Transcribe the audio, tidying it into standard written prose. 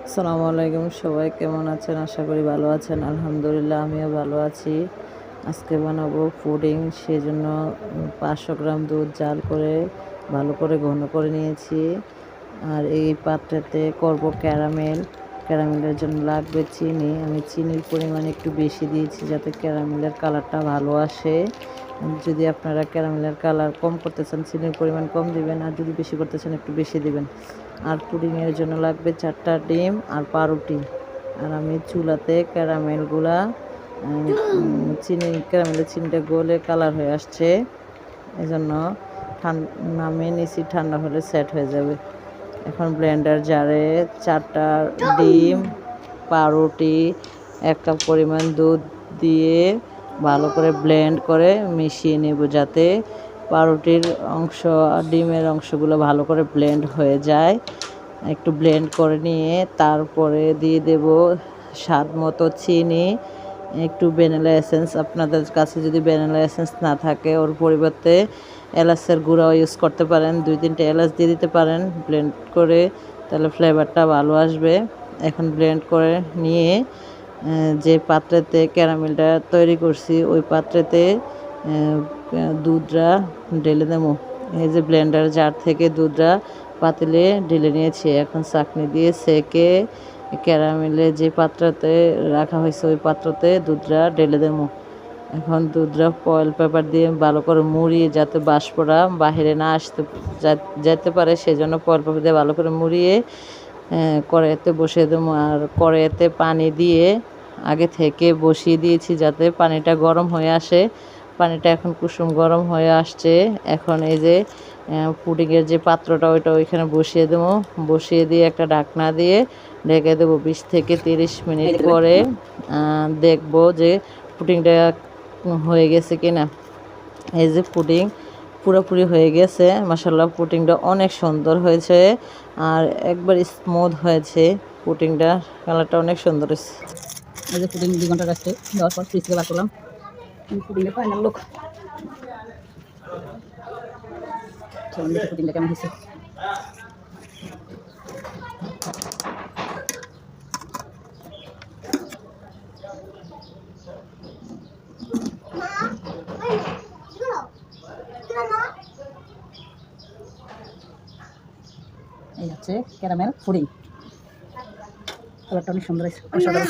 আসসালামু আলাইকুম, সবাই কেমন আছেন? আশা করি ভালো আছেন। আলহামদুলিল্লাহ আমিও ভালো আছি। আজকে বানাবো পুডিং। সেজন্য 500 গ্রাম দুধ জাল করে ভালো করে ঘন করে নিয়েছি। আর এই পাত্রতে করব ক্যারামেল। ক্যারামেলের জন্য লাগবে চিনি। আমি চিনির পরিমাণ একটু বেশি দিয়েছি যাতে ক্যারামেলের কালারটা ভালো আসে। যদি আপনারা ক্যারামেলের কালার কম করতে চান চিনির পরিমাণ কম দিবেন, আর যদি বেশি করতে চান একটু বেশি দিবেন। আর পুডিংয়ের জন্য লাগবে 4টা ডিম আর পাউরুটি। আর আমি চুলাতে ক্যারামেলগুলা ক্যারামেলের চিনিটা গলে কালার হয়ে আসছে, এজন্য নামিয়ে নিয়েছি, ঠান্ডা হলে সেট হয়ে যাবে। এখন ব্লেন্ডার জারে 4টা ডিম, পাউরুটি, 1 কাপ পরিমাণ দুধ দিয়ে ভালো করে ব্লেন্ড করে মিশিয়ে নেব, যাতে পাউরুটির অংশ আর ডিমের অংশগুলো ভালো করে ব্লেন্ড হয়ে যায়। একটু ব্লেন্ড করে নিয়ে তারপরে দিয়ে দেব স্বাদ মতো চিনি, একটু ভ্যানিলা এসেন্স। আপনাদের কাছে যদি ভ্যানিলা এসেন্স না থাকে, ওর পরিবর্তে এলাচের গুঁড়াও ইউজ করতে পারেন। 2-3টে এলাচ দিয়ে দিতে পারেন ব্লেন্ড করে, তাহলে ফ্লেভারটা ভালো আসবে। এখন ব্লেন্ড করে নিয়ে যে পাত্রেতে ক্যারামেলটা তৈরি করছি ওই পাত্রেতে দুধটা ঢেলে দেবো। এই যে ব্লেন্ডার জার থেকে দুধটা পাতিলে ঢেলে নিয়েছি। এখন চাকনি দিয়ে সেকে ক্যারামেলে যে পাত্রতে রাখা হয়েছে ওই পাত্রতে দুধটা ঢেলে দেবো। এখন দুধটা ফয়েল পেপার দিয়ে ভালো করে মুড়িয়ে, যাতে বাষ্পটা বাহিরে না আসতে যেতে পারে, সেজন্য ফয়েল পেপার দিয়ে ভালো করে মুড়িয়ে কড়াইতে বসিয়ে দেবো। আর কড়াইতে পানি দিয়ে আগে থেকে বসিয়ে দিয়েছি যাতে পানিটা গরম হয়ে আসে। পানিটা এখন কুসুম গরম হয়ে আসছে। এখন এই যে পুডিংয়ের যে পাত্রটা ওইটা ওইখানে বসিয়ে দেবো। বসিয়ে দিয়ে একটা ঢাকনা দিয়ে ঢেকে দেবো। 20 থেকে 30 মিনিট পরে দেখবো যে পুডিংটা হয়ে গেছে কিনা। এই যে পুডিং পুরোপুরি হয়ে গেছে। মাশাআল্লাহ, পুডিংটা অনেক সুন্দর হয়েছে আর একবার স্মুথ হয়েছে। পুডিংটা কালারটা অনেক সুন্দর হয়েছে। এই যে পুডিং 2 ঘন্টা রেস্টে দেওয়ার পর ফ্রিজ থেকে বার করলাম। পুডিংয়ের ফাইনাল লুক। চলুন দেখি পুডিংটা কেমন হয়েছে। এই হচ্ছে ক্যারামেল পুডিং। কালারটা অনেক সুন্দর হয়েছে, অসাধারণ।